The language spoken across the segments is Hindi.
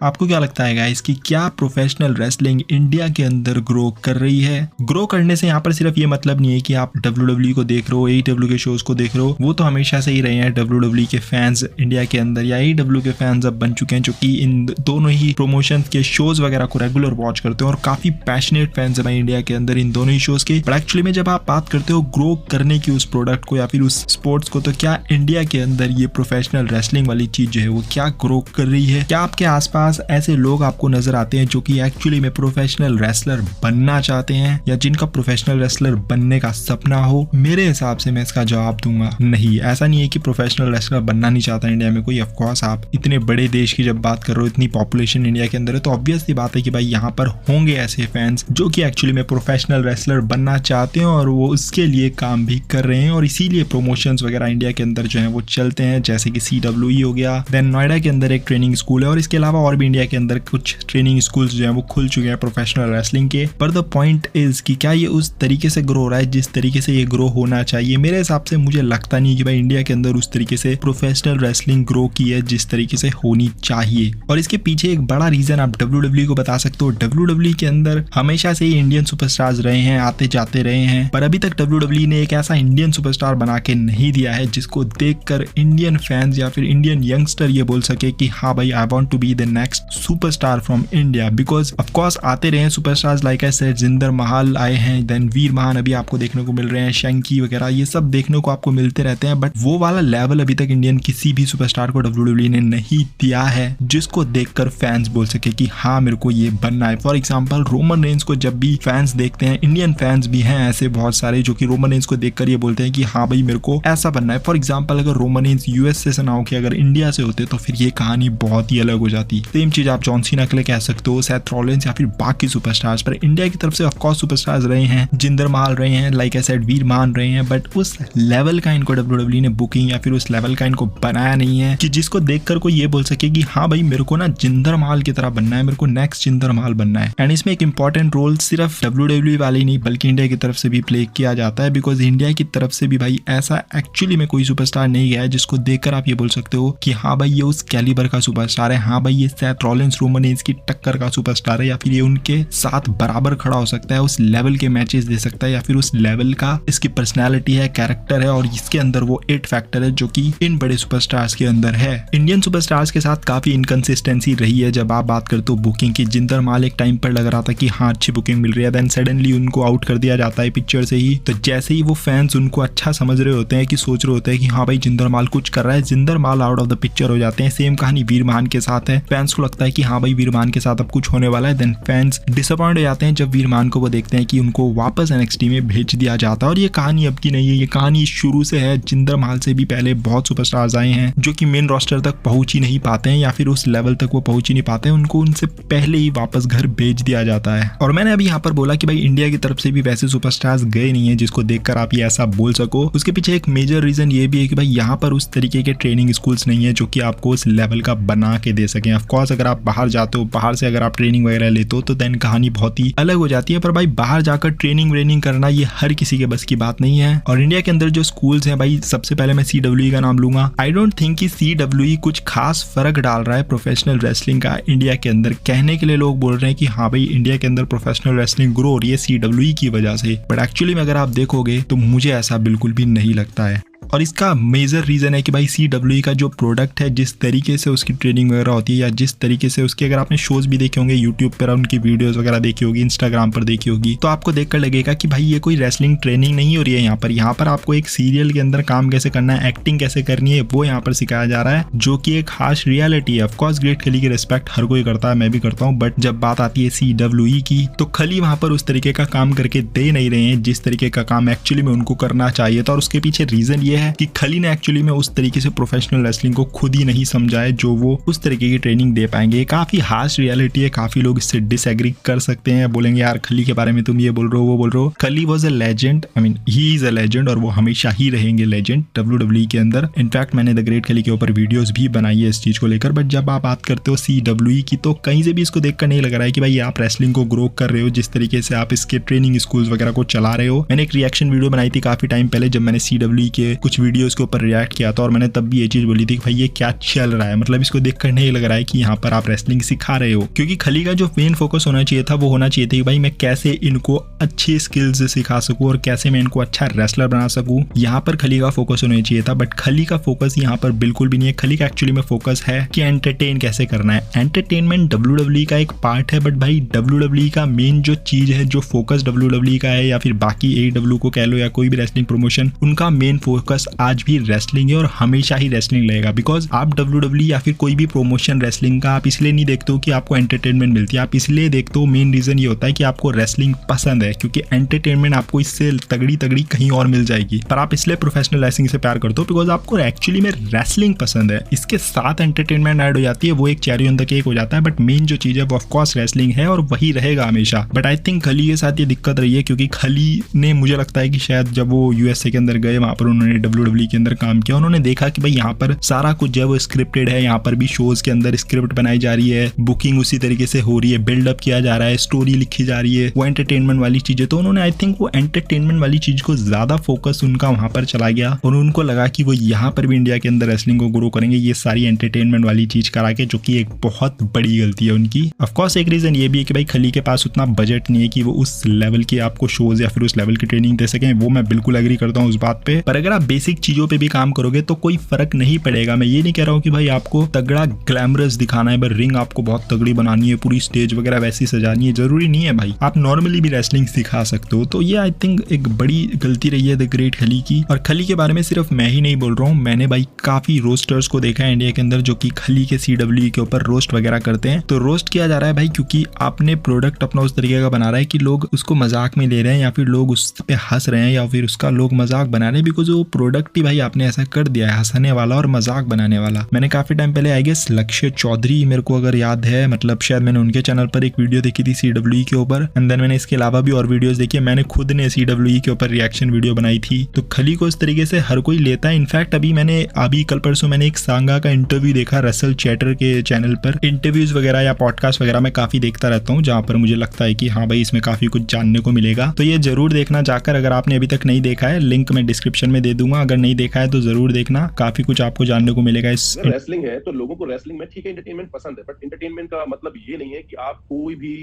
आपको क्या लगता है गाइस कि क्या प्रोफेशनल रेसलिंग इंडिया के अंदर ग्रो कर रही है? ग्रो करने से यहाँ पर सिर्फ ये मतलब नहीं है कि आप WWE को देख रहे हो, AEW के शोज को देख रहे हो, वो तो हमेशा से ही रहे हैं। WWE के फैंस इंडिया के अंदर या AEW के फैंस अब बन चुके हैं जो कि इन दोनों ही प्रमोशन के शोज वगैरह को रेगुलर वॉच करते हैं और काफी पैशनेट फैंस है भाई इंडिया के अंदर इन दोनों ही शोज के। बट एक्चुअली में जब आप बात करते हो ग्रो करने की उस प्रोडक्ट को या फिर उस स्पोर्ट्स को, तो क्या इंडिया के अंदर ये प्रोफेशनल रेसलिंग वाली चीज जो है वो क्या ग्रो कर रही है? क्या आपके आसपास ऐसे लोग आपको नजर आते हैं जो कि एक्चुअली में प्रोफेशनल रेसलर बनना चाहते हैं या जिनका प्रोफेशनल रेसलर बनने का सपना हो? मेरे हिसाब से मैं इसका जवाब दूंगा नहीं। ऐसा नहीं है कि प्रोफेशनल रेसलर बनना नहीं चाहता इंडिया में कोई। ऑफकोर्स आप इतने बड़े देश की जब बात कर रहे हो, इतनी पॉपुलेशन इंडिया के अंदर है, तो ऑब्वियस सी बात है कि भाई यहाँ पर होंगे ऐसे फैंस जो कि एक्चुअली में प्रोफेशनल रेसलर बनना चाहते हैं और वो उसके लिए काम भी कर रहे हैं और इसीलिए प्रमोशंस वगैरह इंडिया के अंदर जो है वो चलते हैं, जैसे कि CWE हो गया। देन नोएडा के अंदर एक ट्रेनिंग स्कूल है और इसके अलावा और भी इंडिया के अंदर कुछ ट्रेनिंग स्कूल्स जो हैं वो खुल चुके हैं प्रोफेशनल रेसलिंग के। पर द पॉइंट इज कि क्या ये उस तरीके से ग्रो हो रहा है जिस तरीके से ये ग्रो होना चाहिए? मेरे हिसाब से मुझे लगता नहीं कि भाई इंडिया के अंदर उस तरीके से प्रोफेशनल रेसलिंग ग्रो की है जिस तरीके से होनी चाहिए। और इसके पीछे एक बड़ा रीजन आप WWE को बता सकते हो। WWE के अंदर हमेशा से ही इंडियन सुपरस्टार्स रहे हैं, आते जाते रहे हैं, पर अभी तक WWE ने एक ऐसा इंडियन सुपरस्टार बना के नहीं दिया है जिसको देखकर इंडियन फैंस या फिर इंडियन यंगस्टर ये बोल सके कि हाँ भाई I want to be the next superstar from India. Because of course आते रहे हैं superstars like I said, Jinder Mahal आए हैं, देन वीर महान अभी आपको देखने को मिल रहे हैं, शंकी वगैरह ये सब देखने को आपको मिलते रहते हैं। बट वो वाला लेवल अभी तक इंडियन किसी भी सुपरस्टार को WWE ने नहीं दिया है जिसको देखकर फैंस बोल सके कि हाँ मेरे को ये बनना है। फॉर एग्जाम्पल रोमन रेंस को जब भी फैंस देखते हैं, इंडियन फैंस भी हैं ऐसे बहुत सारे जो कि रोमन रेंस को देखकर ये बोलते हैं कि हाँ भाई मेरे को ऐसा बनना है। फॉर एग्जाम्पल अगर रोमन रेंस USA से ना हो के अगर इंडिया से होते तो फिर ये कहानी बहुत ही अलग हो जाती। सेम चीज आप जॉन सीना के लिए कह सकते हो, सेथ रॉलिंस या फिर बाकी सुपरस्टार्स। पर इंडिया की तरफ से ऑफ कोर्स सुपरस्टार्स रहे हैं, जिंदर महाल रहे हैं, लाइक आई सेड वीर महान रहे हैं, बट उस लेवल का इनको WWE ने बुकिंग या फिर उस लेवल का इनको बनाया नहीं है कि जिसको देखकर कोई ये बोल सके कि हाँ भाई मेरे को ना जिंदर महाल की तरह बनना है, मेरे को नेक्स्ट जिंदर महाल बनना है। एंड इसमें एक इंपॉर्टेंट रोल सिर्फ WWE वाले ही नहीं बल्कि इंडिया की तरफ से भी प्ले किया जाता है। बिकॉज इंडिया की तरफ से भी भाई ऐसा एक्चुअली में कोई सुपरस्टार नहीं गया है जिसको देखकर आप ये बोल सकते हो कि हाँ भाई ये उस कैलिबर का सुपरस्टार है, हाँ भाई ये सेथ रॉलिंस रोमन रेंस की टक्कर का सुपरस्टार है, या फिर ये उनके साथ बराबर खड़ा हो सकता है, उस लेवल के मैचेस दे सकता है, या फिर उस लेवल का इसकी पर्सनैलिटी है, कैरेक्टर है और इसके अंदर वो 8 फैक्टर है जो कि इन बड़े सुपरस्टार्स के अंदर है। इंडियन सुपरस्टार्स के साथ काफी इनकंसिस्टेंसी रही है जब आप बात करते हो बुकिंग की। जिंदर महाल एक टाइम पर लग रहा था कि हाँ अच्छी बुकिंग मिल रही है, देन सडनली उनको आउट कर दिया जाता है पिक्चर से ही। तो जैसे ही वो फैंस उनको अच्छा समझ रहे होते हैं कि सोच रहे होते हैं कि हाँ भाई जिंदर महाल कुछ कर रहा है, Jinder Mahal out of the picture हो जाते हैं। सेम कहानी वीर महान के साथ है, फैंस को लगता है कि हाँ भाई वीर महान के साथ अब कुछ होने वाला है, देन फैंस डिसअपॉइंट हो जाते हैं जब वीर महान को वो देखते हैं कि उनको वापस NXT में भेज दिया जाता है। और ये कहानी अब की नहीं है, ये कहानी शुरू से है। जिंदर महाल से भी पहले बहुत सुपरस्टार्स आए हैं जो कि मेन रोस्टर तक पहुंच ही नहीं पाते हैं या फिर उस लेवल तक वो पहुंच ही नहीं पाते हैं, उनको उनसे पहले ही वापस घर भेज दिया जाता है। और मैंने अभी यहाँ पर बोला कि भाई इंडिया की तरफ से भी वैसे सुपरस्टार्स गए नहीं है जिसको देखकर आप ये ऐसा बोल सको। उसके पीछे एक मेजर रीजन ये भी है कि भाई यहाँ पर उस तरीके के ट्रेनिंग स्कूल्स नहीं है जो कि आपको उस लेवल का बना के दे सके। ऑफ कोर्स अगर आप बाहर जाते हो, बाहर से अगर आप ट्रेनिंग वगैरह लेते हो तो देन कहानी बहुत ही अलग हो जाती है। पर भाई बाहर जाकर ट्रेनिंग व्रेनिंग करना ये हर किसी के बस की बात नहीं है। और इंडिया के अंदर जो स्कूल्स हैं भाई, सबसे पहले मैं CWE का नाम लूंगा। आई डोंट थिंक कि CWE कुछ खास फर्क डाल रहा है प्रोफेशनल रेसलिंग का इंडिया के अंदर। कहने के लिए लोग बोल रहे हैं कि हाँ भाई इंडिया के अंदर प्रोफेशनल रेसलिंग ग्रो हो रही है CWE की वजह से, बट एक्चुअली में अगर आप देखोगे तो मुझे ऐसा बिल्कुल भी नहीं लगता है। और इसका मेजर रीजन है कि भाई CWE का जो प्रोडक्ट है, जिस तरीके से उसकी ट्रेनिंग वगैरह होती है या जिस तरीके से उसके, अगर आपने शोज भी देखे होंगे यूट्यूब पर, उनकी वीडियोस वगैरह देखी होगी, इंस्टाग्राम पर देखी होगी, तो आपको देखकर लगेगा कि भाई ये कोई रेसलिंग ट्रेनिंग नहीं हो रही है यहाँ पर आपको एक सीरियल के अंदर काम कैसे करना है, एक्टिंग कैसे करनी है, वो यहाँ पर सिखाया जा रहा है, जो कि एक हार्श रियलिटी है। ऑफकोर्स ग्रेट खली की रिस्पेक्ट हर कोई करता है, मैं भी करता हूँ, बट जब बात आती है CWE की तो खली वहां पर उस तरीके का काम करके दे नहीं रहे हैं जिस तरीके का काम एक्चुअली में उनको करना चाहिए था। और उसके पीछे रीजन ये है कि खली ने एक्चुअली में उस तरीके से प्रोफेशनल रेसलिंग को खुद ही नहीं समझा है जो वो उस तरीके की ट्रेनिंग दे पाएंगे। काफी हार्श रियलिटी है, काफी लोग इससे डिसएग्री कर सकते हैं, बोलेंगे यार खली के बारे में तुम ये बोल रहे हो वो बोल रहे हो। खली was a legend, I mean he is a legend और वो हमेशा ही रहेंगे लेजेंड WWE के अंदर। इनफैक्ट मैंने द ग्रेट खली के ऊपर वीडियोस भी बनाई है इस चीज को लेकर। बट जब आप बात करते हो CWE की तो कहीं से भी इसको देखकर नहीं लग रहा है कि भाई आप रेसलिंग को ग्रो कर रहे हो जिस तरीके से आप इसके ट्रेनिंग स्कूल्स वगैरह को चला रहे हो। मैंने एक रिएक्शन वीडियो बनाई थी काफी टाइम पहले जब मैंने CWE के कुछ वीडियोस के ऊपर रिएक्ट किया था और मैंने तब भी ये चीज बोली थी कि भाई ये क्या चल रहा है, मतलब इसको देखकर नहीं लग रहा है कि यहाँ पर आप रेसलिंग सिखा रहे हो। क्योंकि खली का जो मेन फोकस होना चाहिए था वो होना चाहिए था कि भाई मैं कैसे इनको अच्छी स्किल्स सिखा सकूं और कैसे मैं इनको अच्छा रेसलर बना सकूं, यहाँ पर खली का फोकस होना चाहिए था। बट खली का फोकस यहाँ पर बिल्कुल भी नहीं है। खली का एक्चुअली में फोकस है कि एंटरटेन कैसे करना है। एंटरटेनमेंट WWE का एक पार्ट है, बट भाई WWE का मेन जो चीज है, जो फोकस WWE का है या फिर बाकी AEW को कह लो या कोई भी रेसलिंग प्रमोशन, उनका मेन फोकस आज भी रेसलिंग है और हमेशा ही रेसलिंग रहेगा। बिकॉज आप WWE या फिर कोई भी प्रमोशन रेसलिंग का आप इसलिए नहीं देखते हो कि आपको एंटरटेनमेंट मिलती है, आप इसलिए देखते हो, मेन रीजन ये होता है कि आपको रेसलिंग पसंद है, क्योंकि एंटरटेनमेंट आपको इससे तगड़ी तगड़ी कहीं और मिल जाएगी। पर आप इसलिए प्रोफेशनल रेसलिंग से प्यार करते हो बिकॉज आपको एक्चुअली में रेसलिंग पसंद है। इसके साथ एंटरटेनमेंट ऐड हो जाती है, वो एक चेरी ऑन द केक हो जाता है। बट मेन जो चीज है वो ऑफकोर्स रेसलिंग है और वही रहेगा हमेशा। बट आई थिंक खली के साथ ये दिक्कत रही है, क्योंकि खली ने मुझे लगता है कि शायद जब वो USA के अंदर गए, वहां पर उन्होंने WWE के अंदर काम किया, उन्होंने देखा कि भाई यहाँ पर सारा कुछ जो है वो स्क्रिप्टेड है, यहाँ पर भी शोज के अंदर स्क्रिप्ट बनाई जा रही है, बुकिंग उसी तरीके से हो रही है, बिल्डअप किया जा रहा है, स्टोरी लिखी जा रही है, वो एंटरटेनमेंट वाली चीजें। तो उन्होंने आई थिंक वो एंटरटेनमेंट वाली चीज को ज्यादा फोकस उनका वहां पर चला गया और उनको लगा कि वो यहाँ पर भी इंडिया के अंदर रेसलिंग को ग्रो करेंगे ये सारी एंटरटेनमेंट वाली चीज करा के, जो कि एक बहुत बड़ी गलती है उनकी। ऑफकोर्स एक रीजन ये भी है कि भाई खली के पास उतना बजट नहीं है कि वो उस लेवल की आपको शोज या फिर उस लेवल की ट्रेनिंग दे सकें, वो मैं बिल्कुल एग्री करता हूँ उस बात पे। पर अगर आप बेसिक चीजों पे भी काम करोगे तो कोई फर्क नहीं पड़ेगा। मैं ये नहीं कह रहा हूँ कि भाई आपको तगड़ा ग्लैमरस दिखाना है, पर रिंग आपको बहुत तगड़ी बनानी है, पूरी स्टेज वगैरह वैसी सजानी है, जरूरी नहीं है भाई, आप नॉर्मली भी रेसलिंग सिखा सकते हो। तो ये आई थिंक एक बड़ी गलती रही है द ग्रेट खली की। और खली के बारे में सिर्फ मैं ही नहीं बोल रहा हूँ, मैंने भाई काफी रोस्टर्स को देखा है इंडिया के अंदर जो कि खली के CWE के ऊपर रोस्ट वगैरह करते हैं। तो रोस्ट किया जा रहा है भाई क्योंकि आपने प्रोडक्ट अपना उस तरीके का बना रहा है कि लोग उसको मजाक में ले रहे हैं या फिर लोग उस पे हंस रहे हैं या फिर उसका लोग मजाक बना रहे हैं, बिकॉज वो प्रोडक्ट ही भाई आपने ऐसा कर दिया है, हंसने वाला और मजाक बनाने वाला। मैंने काफी टाइम पहले आई गेस लक्ष्य चौधरी, मेरे को अगर याद है, मतलब शायद मैंने उनके चैनल पर एक वीडियो देखी थी CWE के ऊपर, एंड देन मैंने इसके अलावा भी और वीडियोस देखी। मैंने खुद ने CWE के ऊपर रिएक्शन वीडियो बनाई थी। तो खली को इस तरीके से हर कोई लेता है। इनफैक्ट अभी कल परसों मैंने एक सांगा का इंटरव्यू देखा रसल चैटर के चैनल पर। इंटरव्यूज वगैरह या पॉडकास्ट वगैरह मैं काफी देखता रहता हूँ, जहाँ पर मुझे लगता है कि हाँ भाई इसमें काफी कुछ जानने को मिलेगा। तो ये जरूर देखना जाकर, अगर आपने अभी तक नहीं देखा है, लिंक मैं डिस्क्रिप्शन में दे दूंगा, अगर नहीं देखा है तो जरूर देखना, काफी कुछ आपको जानने को मिलेगा। इस रेसलिंग है तो लोगों को रेसलिंग में ठीक है एंटरटेनमेंट पसंद है, बट एंटरटेनमेंट का मतलब ये नहीं है कि आप कोई भी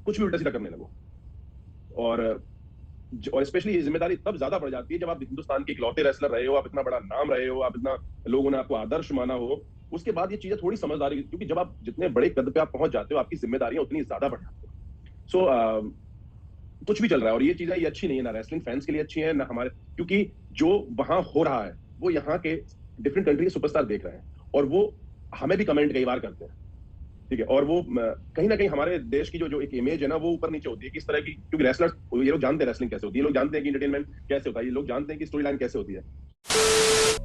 कुछ भी उल्टा सीधा करने लगो। और स्पेशली ये जिम्मेदारी तब ज्यादा बढ़ जाती है जब आप हिंदुस्तान के इकलौते रेसलर रहे हो, आप इतना बड़ा नाम रहे हो, आप इतना लोगों ने आपको आदर्श माना हो, उसके बाद ये चीजें थोड़ी समझदारी, क्योंकि जब आप जितने बड़े कद पे आप पहुंच जाते हो आपकी जिम्मेदारियां उतनी ज्यादा बढ़ जाती है। सो कुछ भी चल रहा है और ये चीजें ये अच्छी नहीं है, ना रेसलिंग फैंस के लिए अच्छी है ना हमारे, क्योंकि जो वहां हो रहा है वो यहाँ के डिफरेंट कंट्री के सुपरस्टार देख रहे हैं और वो हमें भी कमेंट कई बार करते हैं, ठीक है। और वो कहीं ना कहीं हमारे देश की जो एक इमेज है ना वो ऊपर नीचे होती है किस तरह की, क्योंकि रेसलर्स ये लोग जानते हैं रेसलिंग कैसे होती है, ये लोग जानते हैं कि एंटरटेनमेंट कैसे होता है, ये लोग जानते हैं कि स्टोरी लाइन कैसे होती है।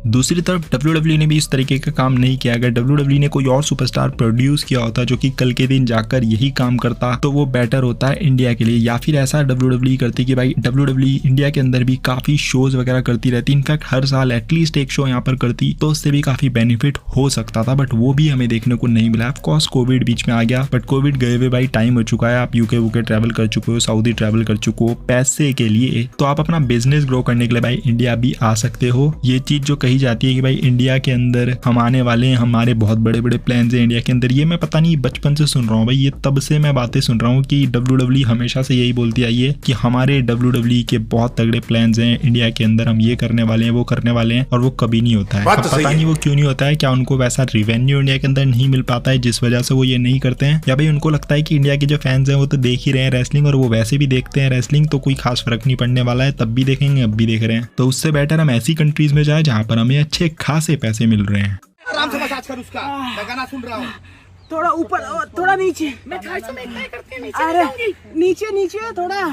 दूसरी तरफ WWE ने भी इस तरीके का काम नहीं किया। अगर WWE ने कोई और सुपरस्टार प्रोड्यूस किया होता जो कि कल के दिन जाकर यही काम करता तो वो बेटर होता है इंडिया के लिए। या फिर ऐसा WWE करती कि भाई WWE इंडिया के अंदर भी काफी शोज वगैरह करती रहती, इनफैक्ट हर साल एटलीस्ट एक शो यहाँ पर करती, तो उससे भी काफी बेनिफिट हो सकता था। बट वो भी हमें देखने को नहीं मिला। ऑफकोर्स कोविड बीच में आ गया, बट कोविड गए हुए भाई टाइम हो चुका है। आप यूके वुके ट्रैवल कर चुके हो, सऊदी ट्रैवल कर चुके हो पैसे के लिए, तो आप अपना बिजनेस ग्रो करने के लिए भाई इंडिया भी आ सकते हो। ये चीज जो कही जाती है कि भाई इंडिया के अंदर हम आने वाले हैं, हमारे बहुत बड़े बड़े प्लान्स हैं इंडिया के अंदर, ये मैं पता नहीं बचपन से सुन रहा हूँ भाई, ये तब से मैं बातें सुन रहा हूँ कि WWE हमेशा से यही बोलती आई है कि हमारे WWE के बहुत तगड़े प्लान्स हैं इंडिया के अंदर, हम ये करने वाले हैं वो करने वाले हैं, और वो कभी नहीं होता है। पता नहीं वो क्यों नहीं होता है, क्या उनको वैसा रिवेन्यू इंडिया के अंदर नहीं मिल पाता है जिस वजह से वो ये नहीं करते हैं, या भाई उनको लगता है कि इंडिया के जो फैंस हैं वो तो देख ही रहे हैं रेसलिंग और वो वैसे भी देखते हैं रेसलिंग, तो कोई खास फर्क नहीं पड़ने वाला है, तब भी देखेंगे अब भी देख रहे हैं। तो उससे बेटर हम ऐसी कंट्रीज में जाए जहाँ पर हमें अच्छे खासे पैसे मिल रहे हैं। आराम से मसाज कर उसका, मैं गाना सुन रहा हूँ। थोड़ा ऊपर, थोड़ा नीचे। मैं करती हूँ, नीचे अरे नीचे नीचे थोड़ा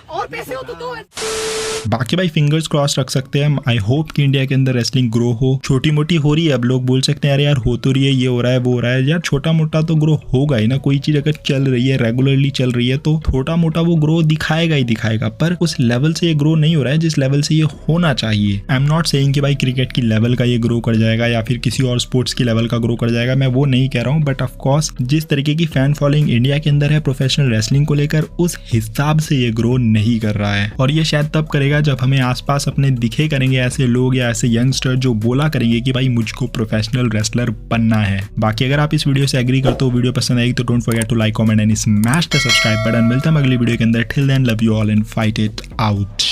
और पैसे हो तो बाकी भाई फिंगर्स क्रॉस रख सकते हैं। आई होप कि इंडिया के अंदर रेसलिंग ग्रो हो। छोटी मोटी हो रही है, अब लोग बोल सकते हैं अरे यार हो तो रही है, ये हो रहा है वो हो रहा है, यार छोटा मोटा तो ग्रो होगा ही ना। कोई चीज अगर चल रही है, रेगुलरली चल रही है, तो छोटा मोटा वो ग्रो दिखाएगा ही दिखाएगा, पर उस लेवल से ये ग्रो नहीं हो रहा है जिस लेवल से ये होना चाहिए। आई एम नॉट सेइंग कि भाई क्रिकेट की लेवल का ये ग्रो कर जाएगा या फिर किसी और स्पोर्ट्स की लेवल का ग्रो कर जाएगा, मैं वो नहीं कह कह रहा हूँ, बट ऑफ कोर्स जिस तरीके की फैन फॉलोइंग इंडिया के अंदर है प्रोफेशनल रेसलिंग को लेकर, उस हिसाब से ये ग्रो नहीं कर रहा है। और ये शायद तब करेगा जब हमें आसपास अपने दिखे करेंगे ऐसे लोग या ऐसे यंगस्टर जो बोला करेंगे कि भाई मुझको प्रोफेशनल रेसलर बनना है। बाकी अगर आप इस वीडियो से एग्री करते हो, वीडियो पसंद आएगी तो don't forget to like, comment and smash the subscribe button. मिलता है अगली वीडियो के अंदर। Till then love you all and fight it out.